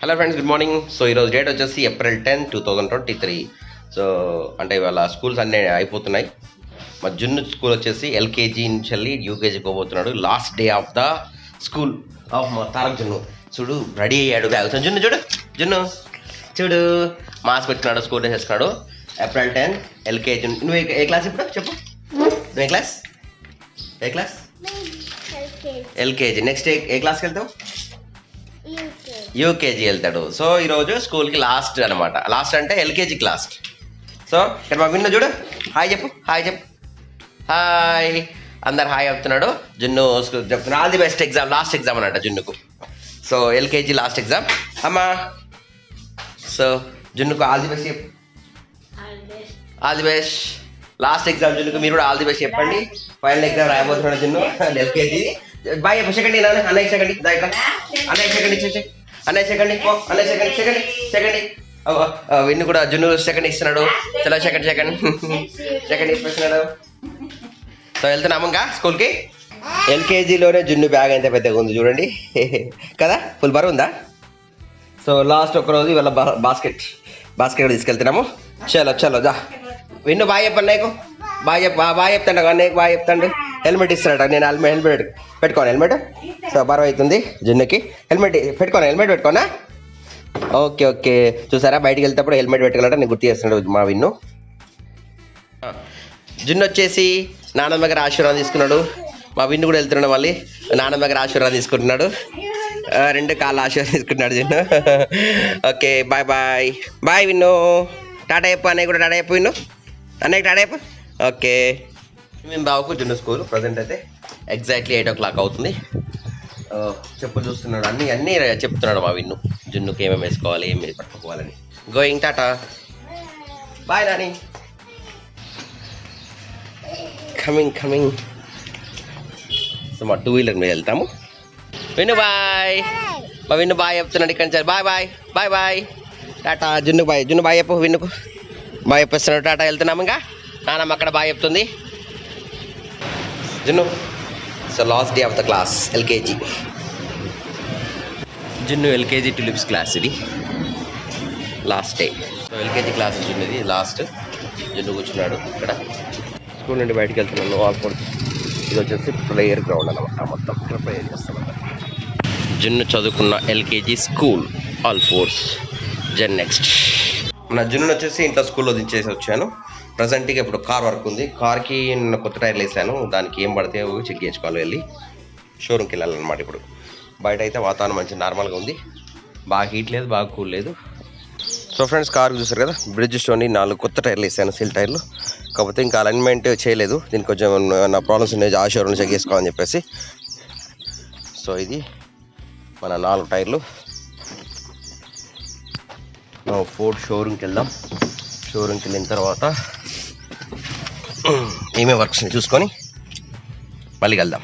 Hello friends, good morning. So ఈరోజు date వచ్చేసి April 10, 2023. So అంటే ఇవాళ స్కూల్స్ అన్నీ అయిపోతున్నాయి. మా జున్ను స్కూల్ వచ్చేసి ఎల్కేజీ నుంచి వెళ్ళి యూకేజీకి పోతున్నాడు. Last day of the school of మా తారక్ జున్ను. చూడు రెడీ అయ్యాడు, బ్యాగ్ జున్ను చూడు, జున్ను చూడు మాస్క్ వచ్చినాడు, స్కూల్ డ్రెస్ వేసుకున్నాడు. April 10 LKG. నువ్వు ఏ క్లాస్ ఇప్పుడు చెప్పు? నువ్వు ఏ క్లాస్? ఎల్కేజీ. నెక్స్ట్ ఏ క్లాస్కి వెళ్తావు? యూకేజీ వెళ్తాడు. సో ఈరోజు స్కూల్కి లాస్ట్ అనమాట. లాస్ట్ అంటే ఎల్కేజీకి లాస్ట్. సో ఇక్కడ మా విన్ను చూడు, హాయ్ చెప్పు, హాయ్ అందరు హాయ్ చెప్తున్నాడు. జున్ను స్కూల్ చెప్తున్నాడు all the best exam, last exam అనమాట జున్నుకు. సో ఎల్కేజీ లాస్ట్ ఎగ్జామ్ అమ్మా. సో జున్నుకు ఆల్ ది బెస్ట్ చెప్పు, all the best last exam జున్నుకు. మీరు కూడా ఆల్ ది బెస్ట్ చెప్పండి. ఫైనల్ ఎగ్జామ్ రాయబోతున్నాడు జున్ను ఎల్కేజీ. బాయ్ చెప్పు, సెకండ్ అన్నయ్య సెకండ్, అన్నయ్య సెకండ్ ఇచ్చేసి, అన్నయ్య సెకండ్ సెకండ్ విన్ను కూడా జున్ను సెకండ్ ఇస్తున్నాడు. చలో సెకండ్ ఇస్తున్నాడు. సో వెళ్తున్నాము ఇంకా స్కూల్కి. ఎల్కేజీలోనే జున్ను బ్యాగ్ ఎంత పెద్దగా ఉంది చూడండి కదా, ఫుల్ బరువు ఉందా. సో లాస్ట్ ఒక్కరోజు ఇవాళ బాస్కెట్ తీసుకెళ్తున్నాము. చలో దా విన్ను బాయ్ చెప్పు అన్నయ్యకు, బాయ్ చెప్తాడు అన్నయ్యకు, బాయ్ చెప్తాడు. హెల్మెట్ ఇస్తున్నాడు. నేను హెల్మెట్ పెట్టుకోను, హెల్మెట్. సో బరువు అవుతుంది జున్నుకి. హెల్మెట్ పెట్టుకోనా? ఓకే చూసారా, బయటికి వెళ్తేప్పుడు హెల్మెట్ పెట్టుకోవాలంటే నేను గుర్తు చేస్తున్నాడు మా విన్ను. జున్ను వచ్చేసి నాన్నమ్మ దగ్గర ఆశీర్వాదం తీసుకున్నాడు. మా విన్ను కూడా వెళ్తున్నాడు, మళ్ళీ నాన్నమ్మ దగ్గర ఆశీర్వాదం తీసుకుంటున్నాడు. 2 కాళ్ళ ఆశీర్వాదం తీసుకుంటున్నాడు జున్ను. ఓకే బాయ్ విన్ను. టాటా చెప్పు అన్నయ్య కూడా, టాటా చెప్పు విన్ను, అన్నయ్యకి టాటా చెప్పు. ఓకే మేము బాబుకు జున్ను స్కూల్ ప్రజెంట్ అయితే ఎగ్జాక్ట్లీ 8 o'clock అవుతుంది. చెప్పులు చూస్తున్నాడు, అన్నీ చెప్తున్నాడు మా విన్ను. జున్నుకి ఏమేమి వేసుకోవాలి, ఏమేమి పట్టుకోవాలని. Going tata bye Nani. Coming. So మా 2-wheeler మీద వెళ్తాము. విన్ను బాయ్, మా విన్ను బాయ్ చెప్తున్నాడు ఇక్కడి నుంచి. బాయ్ టాటా. జున్ను బాయ్ చెప్పు, విన్నుకు బాయ్ చెప్పేస్తున్నాడు. టాటా వెళ్తున్నాము. ఇంకా నానమ్మ అక్కడ బాయ్ చెప్తుంది Junnu. So last day of the class LKG. Junnu LKG tulips class ఇది last day. So LKG class జున్నుది లాస్ట్. జున్ను కూర్చున్నాడు ఇక్కడ. స్కూల్ నుండి బయటకు వెళ్తున్నాను. ఆల్ ఫోర్స్ ఇది వచ్చేసి ప్లేయర్ గ్రౌండ్ అనమాట. మొత్తం ఇక్కడ ప్లేయర్ చేస్తామంట. జున్ను చదువుకున్న LKG school all force Jan next. నా జున్ను వచ్చేసి ఇంట్లో స్కూల్లో దించేసి వచ్చాను. ప్రజెంట్గా ఇప్పుడు కార్ వర్క్ ఉంది. కార్కి నేను కొత్త టైర్లు వేసాను. దానికి ఏం పడితే చెక్ చేసుకోవాలి, వెళ్ళి షోరూమ్కి వెళ్ళాలన్నమాట. ఇప్పుడు బయట అయితే వాతావరణం మంచి నార్మల్గా ఉంది. బాగా హీట్ లేదు, బాగా కూల్ లేదు. సో ఫ్రెండ్స్, కార్కి చూసారు కదా, బ్రిడ్జ్ స్టోన్ 4 కొత్త టైర్లు వేసాను, సిల్ టైర్లు. కాకపోతే ఇంకా అలైన్మెంట్ చేయలేదు. దీనికి కొంచెం నా ప్రాబ్లమ్స్ ఉన్నాయి, ఆ షోరూమ్లో చెక్ చేసుకోవాలని చెప్పేసి. సో ఇది మన 4 టైర్లు. ఫోర్డ్ షోరూమ్కి వెళ్దాం. షోరూమ్కి వెళ్ళిన తర్వాత ఏమేమి వర్క్స్ని చూసుకొని మళ్ళీ వెళ్దాం.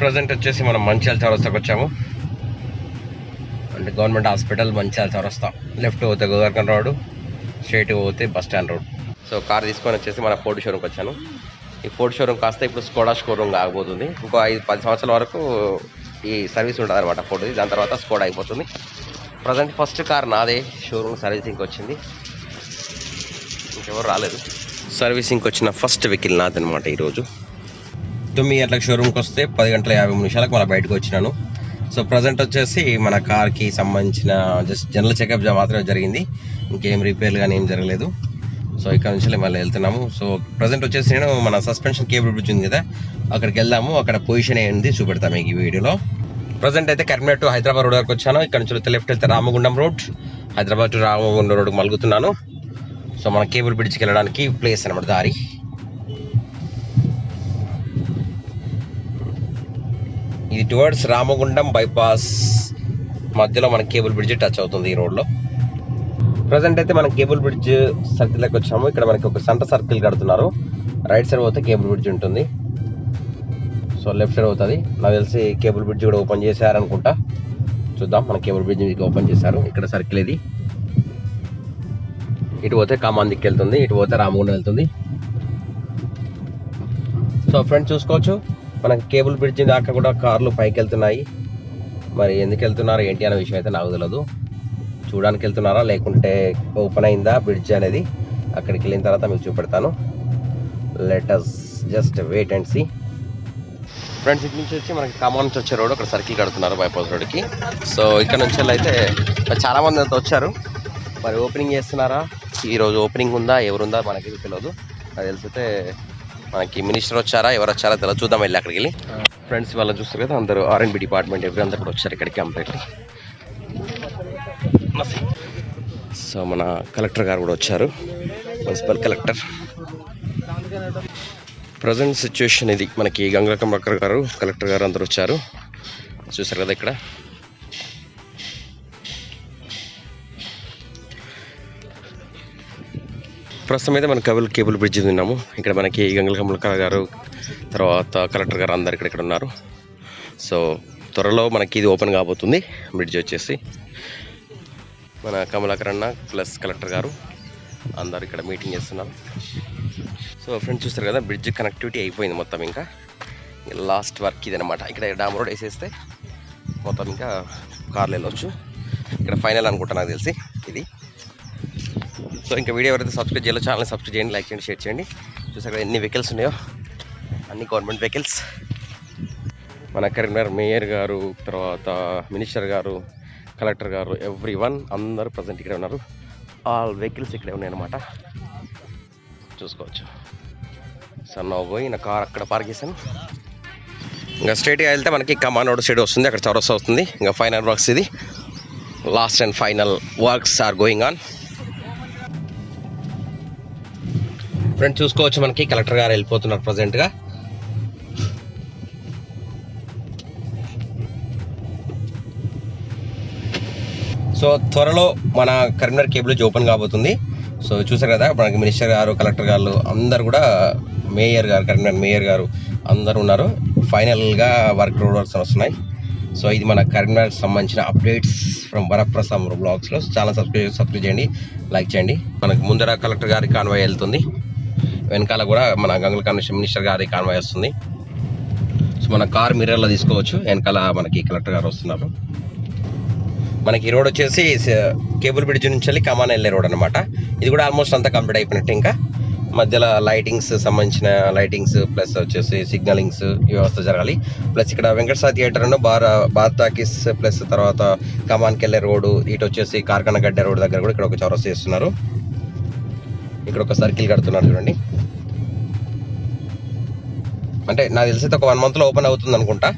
ప్రజెంట్ వచ్చేసి మనం మంచిర్యాల చౌరస్తాకి వచ్చాము. అంటే గవర్నమెంట్ హాస్పిటల్ మంచిర్యాల చౌరస్తా. లెఫ్ట్ పోతే గోవర్ధన్ రోడ్, స్ట్రైట్ పోతే bus stand road. So car తీసుకొని వచ్చేసి మన ఫోర్డ్ షోరూమ్కి వచ్చాను. ఈ ఫోర్డ్ షోరూమ్ కాస్త ఇప్పుడు స్కోడా షోరూమ్ ఆగిపోతుంది. ఇంకో 5-10 సంవత్సరాల వరకు ఈ సర్వీస్ ఉంటుంది అనమాట ఫోర్డ్ది. దాని తర్వాత స్కోడా అయిపోతుంది. ప్రజెంట్ ఫస్ట్ కార్ నాదే షోరూమ్ సర్వీసింగ్కి వచ్చింది, ఇంకెవరు రాలేదు. సర్వీసింగ్కి వచ్చిన ఫస్ట్ వెహికల్ నాదనమాట. ఈరోజు 9 గంటలకు షోరూమ్కి వస్తే 10 గంటల 50 నిమిషాలకు మళ్ళీ బయటకు వచ్చినాను. సో ప్రజెంట్ వచ్చేసి మన కార్కి సంబంధించిన జస్ట్ జనరల్ చెకప్ మాత్రమే జరిగింది, ఇంకేం రిపేర్లు కానీ ఏం జరగలేదు. సో ఇక్కడ నుంచి మళ్ళీ వెళ్తున్నాము. సో ప్రజెంట్ వచ్చేసి నేను మన సస్పెన్షన్ కేబుల్ బ్రిడ్జ్ ఉంది కదా, అక్కడికి వెళ్దాము. అక్కడ పొజిషన్ ఏంది చూపెడతాము మీకు ఈ వీడియోలో. ప్రజెంట్ అయితే కరీంనగర్ టు హైదరాబాద్ రోడ్ వరకు వచ్చాను. ఇక్కడ నుంచి లెఫ్ట్ వెళ్తే రామగుండం రోడ్, హైదరాబాద్ టు రామగుండం రోడ్కి మలుగుతున్నాను. సో మన కేబుల్ బ్రిడ్జ్కి వెళ్ళడానికి ప్లేస్ అనమాట దారి. ఇది టువర్డ్స్ రామగుండం బైపాస్ మధ్యలో మన కేబుల్ బ్రిడ్జ్ టచ్ అవుతుంది ఈ రోడ్లో. ప్రజెంట్ అయితే మనం కేబుల్ బ్రిడ్జ్ సర్కిల్లోకి వచ్చాము. ఇక్కడ మనకి ఒక సెంటర్ సర్కిల్ కడుతున్నారు. రైట్ సైడ్ పోతే కేబుల్ బ్రిడ్జ్ ఉంటుంది. సో లెఫ్ట్ సైడ్ అవుతుంది. నాకు తెలిసి కేబుల్ బ్రిడ్జ్ కూడా ఓపెన్ చేశారనుకుంటా. చూద్దాం. మన కేబుల్ బ్రిడ్జ్ ఓపెన్ చేశారు. ఇక్కడ సర్కిల్ ఇది. ఇటు పోతే కామాన్ దిక్కు వెళ్తుంది, ఇటు పోతే రామగుండం వెళ్తుంది. సో ఫ్రెండ్స్ చూసుకోవచ్చు, మనకి కేబుల్ బ్రిడ్జ్ దాకా కూడా కార్లు పైకి వెళ్తున్నాయి. మరి ఎందుకు వెళ్తున్నారు ఏంటి అనే విషయం అయితే నాకు తెలియదు. చూడడానికి వెళ్తున్నారా లేకుంటే ఓపెన్ అయిందా బ్రిడ్జ్ అనేది, అక్కడికి వెళ్ళిన తర్వాత మీకు చూపెడతాను. Let us just wait and see. Friends, ఇటు నుంచి వచ్చి మనకి ఖమ్మం నుంచి వచ్చే రోడ్ అక్కడ సర్కిల్ కడుతున్నారు బైపాస్ రోడ్కి. సో ఇక్కడ నుంచి అయితే చాలామంది అంతా వచ్చారు. మరి ఓపెనింగ్ చేస్తున్నారా, ఈరోజు ఓపెనింగ్ ఉందా ఎవరుందా మనకి తెలియదు. అది తెలిసితే మనకి మినిస్టర్ వచ్చారా ఎవరు వచ్చారా తెలియదు, చూద్దాం వెళ్ళి అక్కడికి వెళ్ళి. ఫ్రెండ్స్ వాళ్ళు చూస్తారు కదా అందరూ R&B డిపార్ట్మెంట్ అందరూ కూడా వచ్చారు ఇక్కడికి కంప్లీట్లీ. సో మన కలెక్టర్ గారు కూడా వచ్చారు, మున్సిపల్ కలెక్టర్. ప్రజెంట్ సిచ్యువేషన్ ఇది, మనకి గంగాకమ్మక్కర్ గారు కలెక్టర్ గారు అందరూ వచ్చారు చూసారు కదా. ఇక్కడ ప్రస్తుతం అయితే మన కేబుల్ బ్రిడ్జ్ ఉన్నాము. ఇక్కడ మనకి గంగాకమ్మక్కర్ గారు తర్వాత కలెక్టర్ గారు అందరు ఇక్కడ ఉన్నారు. సో త్వరలో మనకి ఇది ఓపెన్ కాబోతుంది బ్రిడ్జ్ వచ్చేసి. మన కమలాకర్ అన్న ప్లస్ కలెక్టర్ గారు అందరు ఇక్కడ మీటింగ్ చేస్తున్నారు. సో ఫ్రెండ్స్ చూస్తారు కదా బ్రిడ్జ్ కనెక్టివిటీ అయిపోయింది మొత్తం. ఇంకా లాస్ట్ వర్క్ ఇది అనమాట. ఇక్కడ డామ్ రోడ్ వేసేస్తే మొత్తం ఇంకా కార్లు వెళ్ళొచ్చు. ఇక్కడ ఫైనల్ అనుకుంటా నాకు తెలిసి ఇది. సో ఇంకా వీడియో ఎవరైతే సబ్స్క్రైబ్ చేయాలో ఛానల్ సబ్స్క్రైబ్ చేయండి, లైక్ చేయండి, షేర్ చేయండి. చూసారు కదా ఎన్ని వెహికల్స్ ఉన్నాయో, అన్ని గవర్నమెంట్ వెహికల్స్. మన కరీంనగర్ మేయర్ గారు తర్వాత మినిస్టర్ గారు కలెక్టర్ గారు ఎవ్రీవన్ అందరూ ప్రజెంట్ ఇక్కడే ఉన్నారు. ఆల్ వెహికల్స్ ఇక్కడే ఉన్నాయన్నమాట, చూసుకోవచ్చు. సన్న పోయి నా కార్ అక్కడ పార్క్ చేశాను. ఇంకా స్ట్రైట్గా వెళ్తే మనకి కమాన్ రోడ్ సైడ్ వస్తుంది, అక్కడ చౌరస్తా వస్తుంది. ఇంకా ఫైనల్ వర్క్స్ ఇది, last and final works are going on. Friends చూసుకోవచ్చు మనకి కలెక్టర్ గారు వెళ్ళిపోతున్నారు ప్రజెంట్గా. సో త్వరలో మన కరీంనగర్ కేబుల్ ఓపెన్ కాబోతుంది. సో చూసారు కదా మనకి మినిస్టర్ గారు కలెక్టర్ గారు అందరు కూడా, మేయర్ గారు కరీంనగర్ మేయర్ గారు అందరు ఉన్నారు. ఫైనల్గా రోడ్ వర్క్స్ వస్తున్నాయి. సో ఇది మన కరీంనగర్ సంబంధించిన అప్డేట్స్ ఫ్రమ్ వరప్రసాద్ బ్లాగ్స్లో. చాలా సబ్స్క్రైబ్ చేయండి, లైక్ చేయండి. మనకు ముందర కలెక్టర్ గారి కాన్వాయ్ వెళ్తుంది, వెనకాల కూడా మన గంగుల మినిస్టర్ గారి కాన్వాయ్ వస్తుంది. సో మన కార్ మిర్రర్లో తీసుకోవచ్చు, వెనకాల మనకి కలెక్టర్ గారు వస్తున్నారు. మనకి ఈ రోడ్ వచ్చేసి కేబుల్ బ్రిడ్జ్ నుంచి వెళ్ళి కమాన్ వెళ్ళే రోడ్ అనమాట. ఇది కూడా ఆల్మోస్ట్ అంతా కంప్లీట్ అయిపోయినట్టు. ఇంకా మధ్యలో లైటింగ్స్ సంబంధించిన లైటింగ్స్ ప్లస్ వచ్చేసి సిగ్నలింగ్స్ వ్యవస్థ జరగాలి. ప్లస్ ఇక్కడ Venkateswara theatre bar talkies plus తర్వాత కమాన్కి వెళ్ళే రోడ్డు, ఇటు వచ్చేసి కార్ఖానగడ్డ రోడ్ దగ్గర కూడా ఇక్కడ ఒక చౌరస్తా చేస్తున్నారు. ఇక్కడ ఒక సర్కిల్ కడుతున్నారు చూడండి. అంటే నాకు తెలిసి ఒక 1 monthలో ఓపెన్ అవుతుంది అనుకుంటా.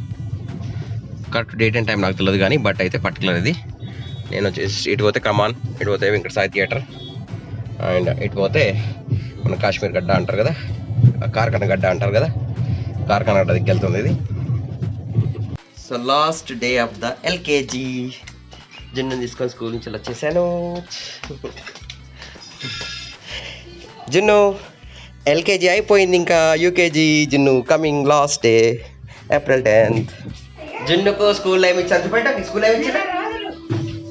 కరెక్ట్ డేట్ అండ్ టైం నాకు తెలియదు కానీ బట్ అయితే పర్టికులర్ ఇది. నేను వచ్చేసి ఇటు పోతే కమాన్, ఇటు పోతే వెంకటేశ్వర థియేటర్, అండ్ ఇటు పోతే మన కాశ్మీర్ గడ్డ అంటారు కదా, కార్ఖాన గడ్డ అంటారు కదా, కార్ఖాన గడ్డ దగ్గరికి వెళ్తుంది ఇది. So last day of the LKG. జున్ను తీసుకొని స్కూల్ నుంచి వచ్చేసాను. జున్ను LKG అయిపోయింది, ఇంకా UKG జున్ను coming last day April 10th. జున్నుకు స్కూల్లో ఏమి ఇచ్చారు చూపెట్ట. మీ స్కూల్ ఏమి ఇచ్చింది,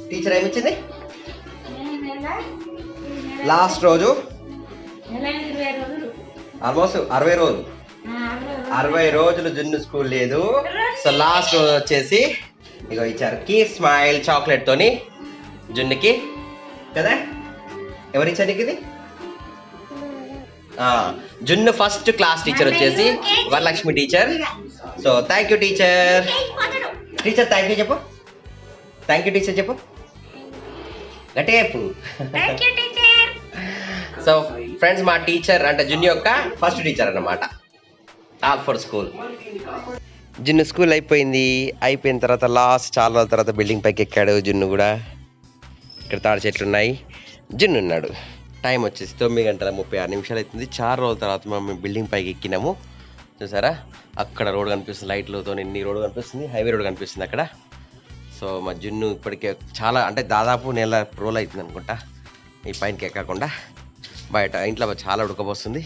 టీచర్ ఏమి ఇచ్చింది? లాస్ట్ రోజు ఆల్మోస్ట్ 60 రోజులు, 60 రోజులు జున్ను స్కూల్ లేదు. సో లాస్ట్ రోజు వచ్చేసి ఇగో ఇచ్చారు కీ స్మైల్ చాక్లెట్ తోని జున్నుకి కదా. ఎవరు ఇచ్చారు నీకు ఇది? జున్ను ఫస్ట్ క్లాస్ టీచర్ వచ్చేసి Varalakshmi teacher. So thank you teacher. Teacher thank you చెప్పు, థ్యాంక్ యూ టీచర్ చెప్పు, గట్టిగా చెప్పు. సో ఫ్రెండ్స్ మా టీచర్ అంటే జున్ను యొక్క ఫస్ట్ టీచర్ అన్నమాట, ఆల్ ఫర్ స్కూల్. జున్ను స్కూల్ అయిపోయిన తర్వాత లాస్ట్ చాలా రోజుల తర్వాత బిల్డింగ్ పైకి ఎక్కాడు జున్ను కూడా. ఇక్కడ తాడి చెట్లు ఉన్నాయి, జున్ను ఉన్నాడు. టైం వచ్చేసి 9:36 అవుతుంది. చాలా రోజుల తర్వాత మేము బిల్డింగ్ పైకి ఎక్కినాము. చూసారా అక్కడ రోడ్ కనిపిస్తుంది, లైట్లతో ఎన్ని రోడ్ కనిపిస్తుంది, హైవే రోడ్ కనిపిస్తుంది అక్కడ. సో మా జున్ను ఇప్పటికే చాలా అంటే దాదాపు 1 నెల రోజులు అవుతుంది అనుకుంటా ఈ పైనకి ఎక్కకుండా. బయట ఇంట్లో చాలా ఉడకపోస్తుంది.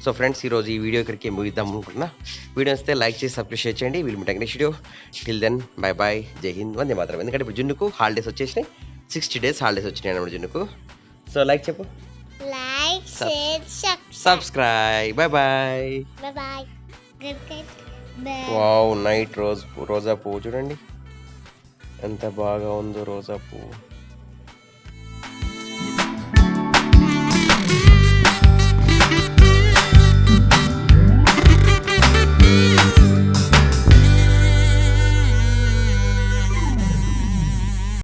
సో ఫ్రెండ్స్ ఈరోజు ఈ వీడియో ఇక్కడికి ముగిద్దాం అనుకుంటున్నా. వీడియో వస్తే లైక్ చేసి సబ్స్క్రైబ్ చేయండి. వీళ్ళు మీ next video. Till then bye bye, Jai Hind, వందే మాత్రం. ఎందుకంటే ఇప్పుడు జున్నుకు హాలిడేస్ వచ్చేసినాయి, 60 days హాలిడేస్ వచ్చినాయి అన్నమాట జున్నుకు. సో లైక్ చెప్పు, like share subscribe. Bye bye. Bye bye. Good night. Wow, night రోజా పువ్వు చూడండి. ఎంత బాగా ఉందో రోజా పువ్వు.